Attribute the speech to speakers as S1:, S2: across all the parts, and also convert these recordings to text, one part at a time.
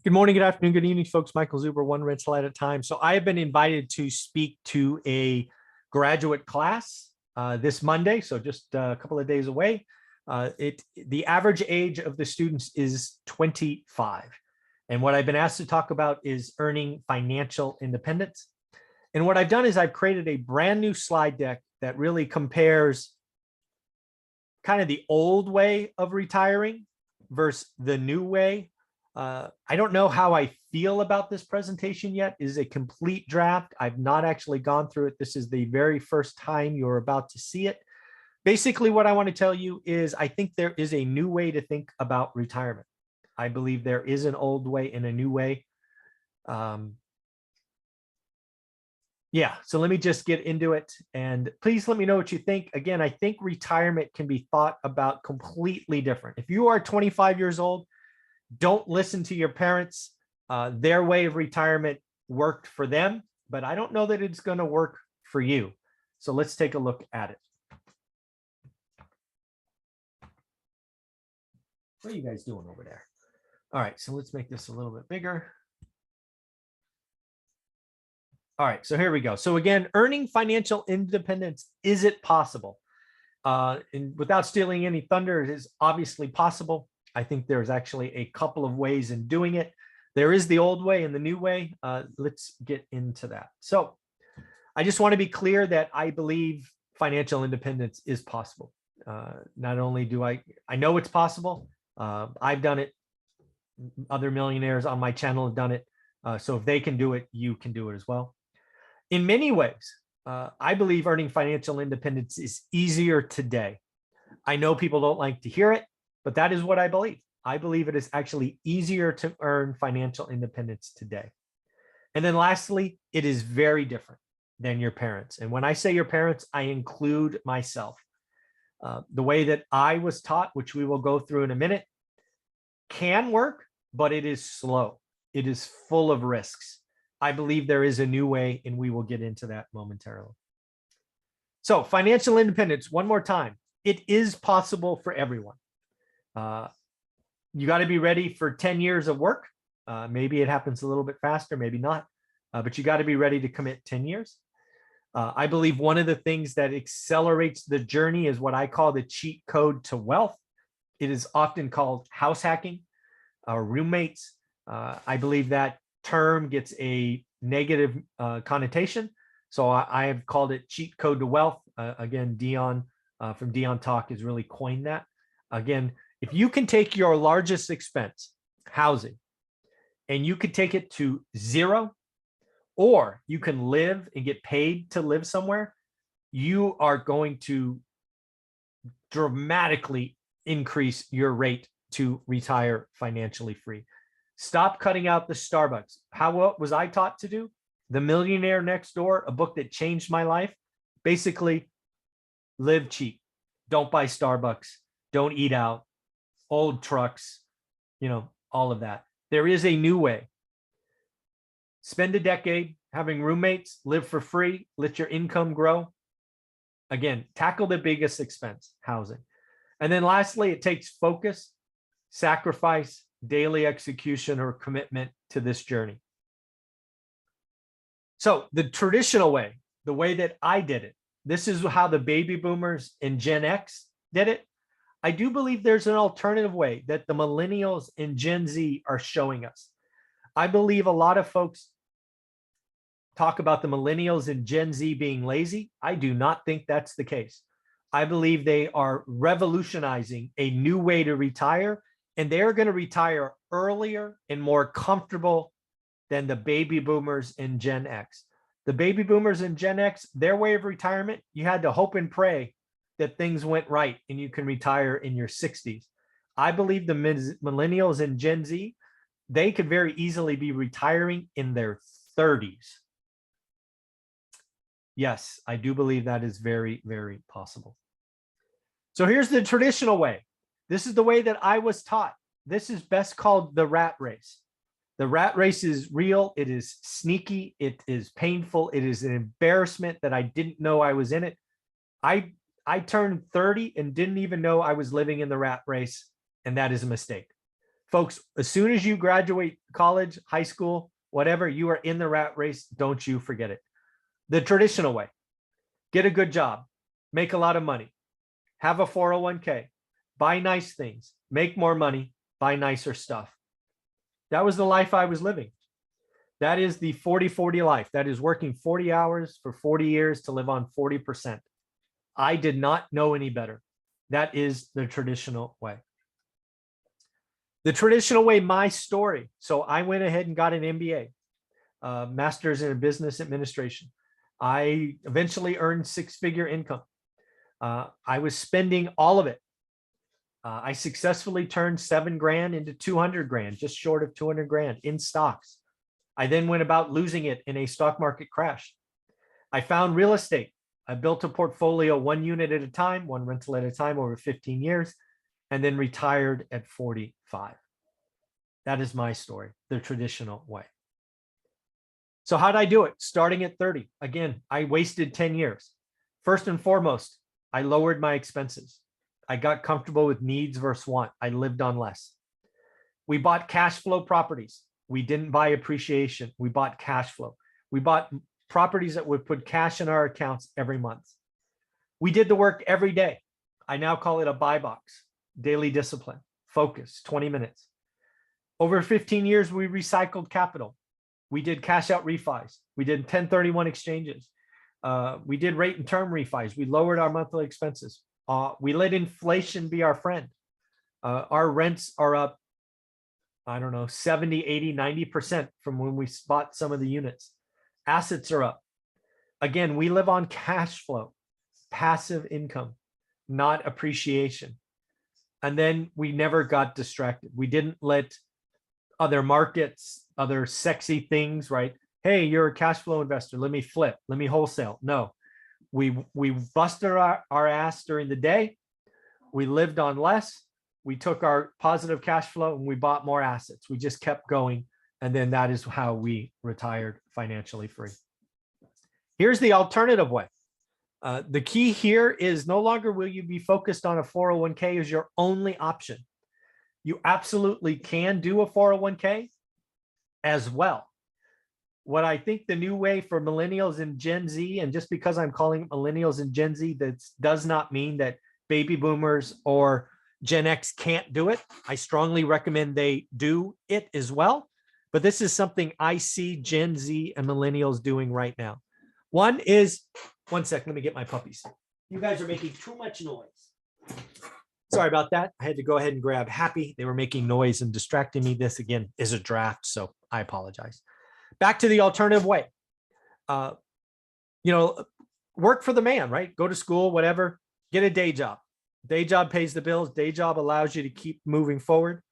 S1: Good morning, good afternoon, good evening, folks. Michael Zuber, one rental at a time. So I have been invited to speak to a graduate class this Monday, so just a couple of days away. The average age of the students is 25. And what I've been asked to talk about is earning financial independence. And what I've done is I've created a brand new slide deck that really compares kind of the old way of retiring versus the new way. I don't know how I feel about this presentation yet. It is a complete draft. I've not actually gone through it. This is the very first time you're about to see it. Basically, what I want to tell you is I think there is a new way to think about retirement. I believe there is an old way and a new way. Yeah, so let me just get into it. And please let me know what you think. Again, I think retirement can be thought about completely different. If you are 25 years old, don't listen to your parents. Their way of retirement worked for them, but I don't know that it's going to work for you. So let's take a look at it. What are you guys doing over there? All right, so let's make this a little bit bigger. All right, so here we go. So again, earning financial independence, is it possible? And without stealing any thunder, it is obviously possible. I think there's actually a couple of ways in doing it. There is the old way and the new way. Let's get into that. So I just want to be clear that I believe financial independence is possible. Not only do I know it's possible, I've done it. Other millionaires on my channel have done it. So if they can do it, you can do it as well. In many ways, I believe earning financial independence is easier today. I know people don't like to hear it, but that is what I believe. I believe it is actually easier to earn financial independence today. And then lastly, it is very different than your parents. And when I say your parents, I include myself. The way that I was taught, which we will go through in a minute, can work, but it is slow. It is full of risks. I believe there is a new way, and we will get into that momentarily. So financial independence, one more time, it is possible for everyone. You got to be ready for 10 years of work. Maybe it happens a little bit faster, maybe not, but you got to be ready to commit 10 years. I believe one of the things that accelerates the journey is what I call the cheat code to wealth. It is often called house hacking or roommates. I believe that term gets a negative connotation. So I have called it cheat code to wealth. Again, Dion from Dion Talk has really coined that. Again, if you can take your largest expense, housing, and you could take it to zero, or you can live and get paid to live somewhere, you are going to dramatically increase your rate to retire financially free. Stop cutting out the Starbucks. What was I taught to do? The Millionaire Next Door, a book that changed my life. Basically, live cheap. Don't buy Starbucks. Don't eat out. Old trucks, all of that. There is a new way. Spend a decade having roommates, live for free, let your income grow. Again, tackle the biggest expense, housing. And then lastly, it takes focus, sacrifice, daily execution, or commitment to this journey. So the traditional way, the way that I did it, this is how the baby boomers and Gen X did it. I do believe there's an alternative way that the millennials and Gen Z are showing us. I believe a lot of folks talk about the millennials and Gen Z being lazy. I do not think that's the case. I believe they are revolutionizing a new way to retire, and they're going to retire earlier and more comfortable than the baby boomers and Gen X. The baby boomers and Gen X, their way of retirement, you had to hope and pray that things went right and you can retire in your 60s. I believe the millennials and Gen Z, they could very easily be retiring in their 30s. Yes, I do believe that is very, very possible. So here's the traditional way. This is the way that I was taught. This is best called the rat race. The rat race is real. It is sneaky. It is painful. It is an embarrassment that I didn't know I was in it. I turned 30 and didn't even know I was living in the rat race, and that is a mistake. Folks, as soon as you graduate college, high school, whatever, you are in the rat race. Don't you forget it. The traditional way: get a good job, make a lot of money, have a 401k, buy nice things, make more money, buy nicer stuff. That was the life I was living. That is the 40-40 life. That is working 40 hours for 40 years to live on 40%. I did not know any better. That is the traditional way. The traditional way, my story. So I went ahead and got an MBA, master's in business administration. I eventually earned six-figure income. I was spending all of it. I successfully turned 7 grand into 200 grand, just short of 200 grand in stocks. I then went about losing it in a stock market crash. I found real estate. I built a portfolio 1 unit at a time, 1 rental at a time over 15 years, and then retired at 45. That is my story, the traditional way. So how did I do it? Starting at 30. Again, I wasted 10 years. First and foremost, I lowered my expenses. I got comfortable with needs versus want. I lived on less. We bought cash flow properties. We didn't buy appreciation. We bought cash flow. We bought properties that would put cash in our accounts every month. We did the work every day. I now call it a buy box, daily discipline, focus, 20 minutes. Over 15 years, we recycled capital. We did cash out refis. We did 1031 exchanges. We did rate and term refis. We lowered our monthly expenses. We let inflation be our friend. Our rents are up, I don't know, 70, 80, 90% from when we bought some of the units. Assets are up. Again, we live on cash flow, passive income, not appreciation. And then we never got distracted. We didn't let other markets, other sexy things, right? Hey, you're a cash flow investor. Let me flip. Let me wholesale. No, we busted our ass during the day. We lived on less. We took our positive cash flow and we bought more assets. We just kept going. And then that is how we retired financially free. Here's the alternative way. The key here is no longer will you be focused on a 401k as your only option. You absolutely can do a 401k as well. What I think the new way for millennials and Gen Z, and just because I'm calling millennials and Gen Z, that does not mean that baby boomers or Gen X can't do it. I strongly recommend they do it as well. But this is something I see Gen Z and millennials doing right now. One is, one sec, let me get my puppies. You guys are making too much noise. Sorry about that. I had to go ahead and grab Happy. They were making noise and distracting me. This again is a draft, so I apologize. Back to the alternative way. Work for the man, right? Go to school, whatever, get a day job. Day job pays the bills. Day job allows you to keep moving forward.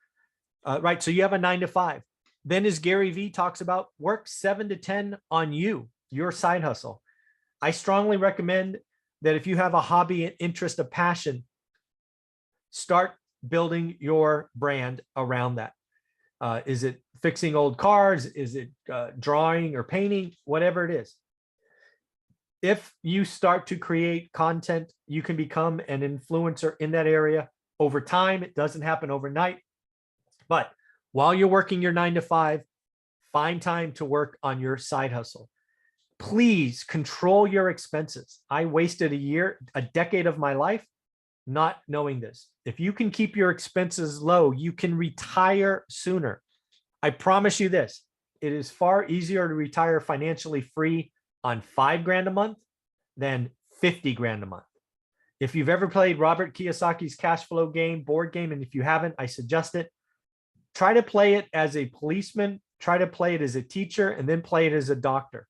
S1: Right. So you have a 9 to 5. Then as Gary Vee talks about, work 7 to 10 on you, your side hustle. I strongly recommend that if you have a hobby, an interest, a passion, start building your brand around that. Is it fixing old cars? Is it drawing or painting? Whatever it is. If you start to create content, you can become an influencer in that area over time. It doesn't happen overnight. But while you're working your 9 to 5, find time to work on your side hustle. Please control your expenses. I wasted a decade of my life not knowing this. If you can keep your expenses low, you can retire sooner. I promise you this, it is far easier to retire financially free on 5 grand a month than 50 grand a month. If you've ever played Robert Kiyosaki's cash flow game, board game, and if you haven't, I suggest it. Try to play it as a policeman, try to play it as a teacher, and then play it as a doctor.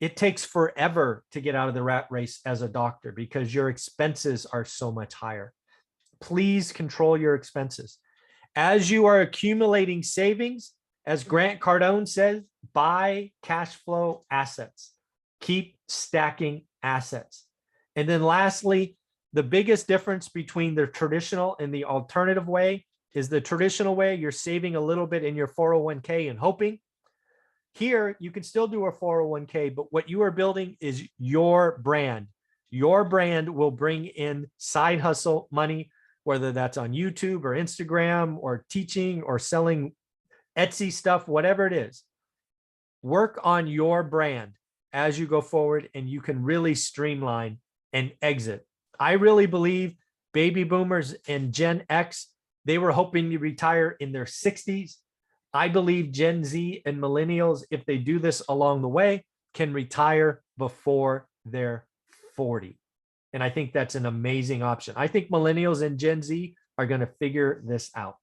S1: It takes forever to get out of the rat race as a doctor because your expenses are so much higher. Please control your expenses. As you are accumulating savings, as Grant Cardone says, buy cash flow assets. Keep stacking assets. And then lastly, the biggest difference between the traditional and the alternative way is the traditional way you're saving a little bit in your 401k and hoping. Here, you can still do a 401k, but what you are building is your brand. Your brand will bring in side hustle money, whether that's on YouTube or Instagram or teaching or selling Etsy stuff, whatever it is. Work on your brand as you go forward, and you can really streamline and exit. I really believe baby boomers and Gen X, they were hoping to retire in their 60s. I believe Gen Z and millennials, if they do this along the way, can retire before they're 40. And I think that's an amazing option. I think millennials and Gen Z are going to figure this out.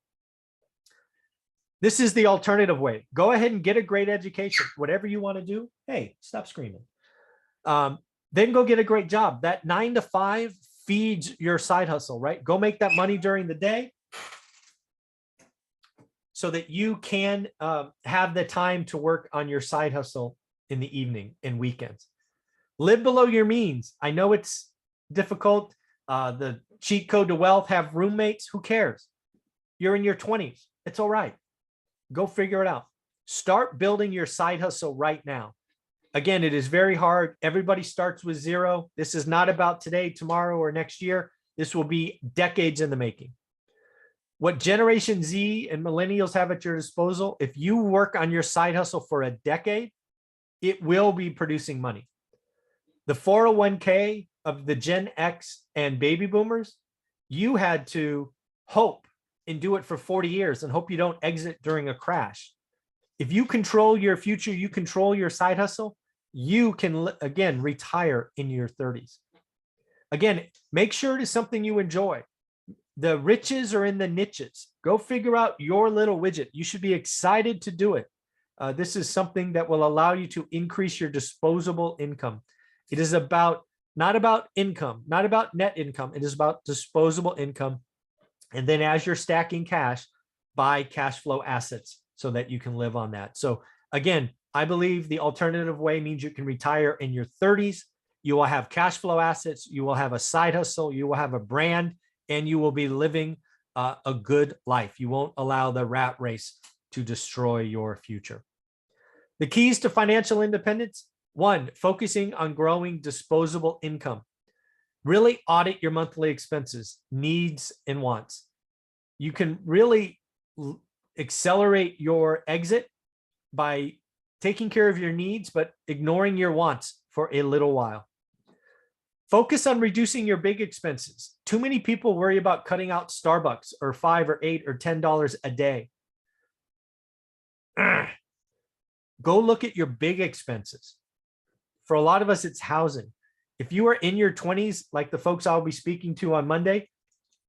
S1: This is the alternative way. Go ahead and get a great education, whatever you want to do. Hey, stop screaming. Then go get a great job. That 9 to 5 feeds your side hustle, right? Go make that money during the day so that you can have the time to work on your side hustle in the evening and weekends. Live below your means. I know it's difficult. The cheat code to wealth, have roommates. Who cares? You're in your 20s. It's all right. Go figure it out. Start building your side hustle right now. Again, it is very hard. Everybody starts with zero. This is not about today, tomorrow, or next year. This will be decades in the making. What Generation Z and millennials have at your disposal, if you work on your side hustle for a decade, it will be producing money. The 401k of the Gen X and baby boomers, you had to hope and do it for 40 years and hope you don't exit during a crash. If you control your future, you control your side hustle, you can, again, retire in your 30s. Again, make sure it is something you enjoy. The riches are in the niches. Go figure out your little widget. You should be excited to do it. This is something that will allow you to increase your disposable income. It is not about income, not about net income. It is about disposable income. And then as you're stacking cash, buy cash flow assets so that you can live on that. So again, I believe the alternative way means you can retire in your 30s. You will have cash flow assets. You will have a side hustle. You will have a brand, and you will be living a good life. You won't allow the rat race to destroy your future. The keys to financial independence: 1, focusing on growing disposable income. Really audit your monthly expenses, needs, and wants. You can really accelerate your exit by taking care of your needs, but ignoring your wants for a little while. Focus on reducing your big expenses. Too many people worry about cutting out Starbucks or $5 or $8 or $10 a day. Go look at your big expenses. For a lot of us, it's housing. If you are in your 20s, like the folks I'll be speaking to on Monday,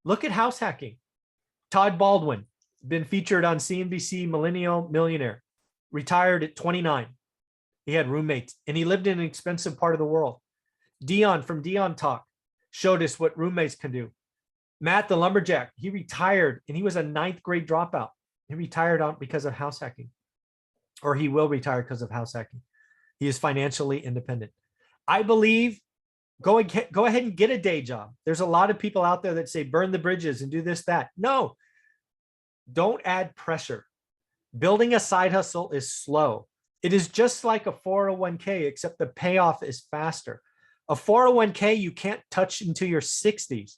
S1: look at house hacking. Todd Baldwin, been featured on CNBC Millennial Millionaire, retired at 29. He had roommates and he lived in an expensive part of the world. Dion from Dion Talk showed us what roommates can do. Matt, the lumberjack, he retired and he was a 9th grade dropout. He retired because of house hacking, or he will retire because of house hacking. He is financially independent. I believe go ahead and get a day job. There's a lot of people out there that say burn the bridges and do this, that. No, don't add pressure. Building a side hustle is slow. It is just like a 401k, except the payoff is faster. A 401k you can't touch until your 60s.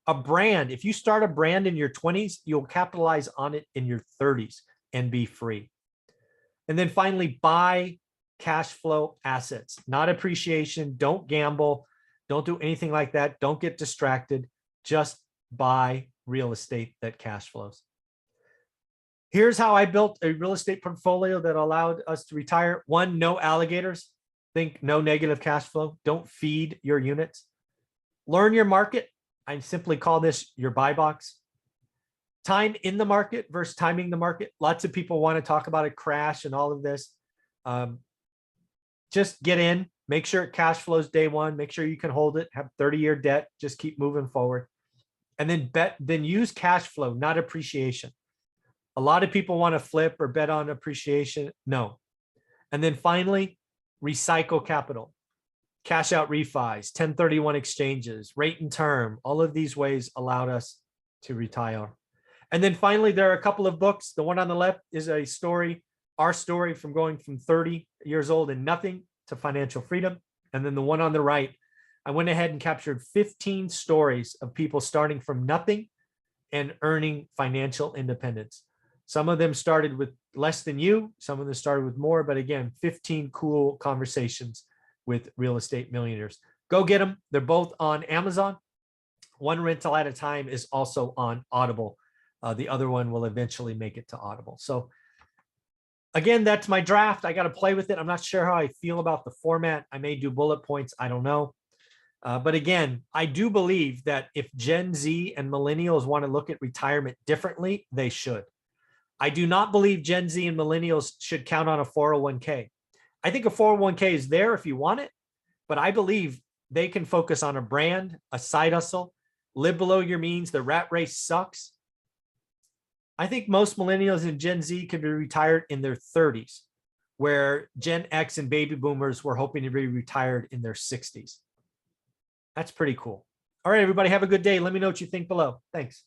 S1: A brand, if you start a brand in your 20s, you'll capitalize on it in your 30s and be free. And then finally, buy cash flow assets, not appreciation. Don't gamble. Don't do anything like that. Don't get distracted. Just buy real estate that cash flows. Here's how I built a real estate portfolio that allowed us to retire. 1, no alligators. Think no negative cash flow. Don't feed your units. Learn your market. I simply call this your buy box. Time in the market versus timing the market. Lots of people want to talk about a crash and all of this. Just get in, make sure it cash flows day one, make sure you can hold it, have 30-year debt, just keep moving forward. And then use cash flow, not appreciation. A lot of people want to flip or bet on appreciation. No. And then finally, recycle capital, cash out refis, 1031 exchanges, rate and term. All of these ways allowed us to retire. And then finally, there are a couple of books. The one on the left is a story, our story from going from 30 years old and nothing to financial freedom. And then the one on the right, I went ahead and captured 15 stories of people starting from nothing and earning financial independence. Some of them started with less than you, some of them started with more, but again, 15 cool conversations with real estate millionaires. Go get them. They're both on Amazon. One rental at a time is also on Audible. The other one will eventually make it to Audible. So again, that's my draft. I got to play with it. I'm not sure how I feel about the format. I may do bullet points. I don't know. But again, I do believe that if Gen Z and millennials want to look at retirement differently, they should. I do not believe Gen Z and millennials should count on a 401k. I think a 401k is there if you want it, but I believe they can focus on a brand, a side hustle, live below your means. The rat race sucks. I think most millennials and Gen Z could be retired in their 30s, where Gen X and baby boomers were hoping to be retired in their 60s. That's pretty cool. All right, everybody, have a good day. Let me know what you think below. Thanks.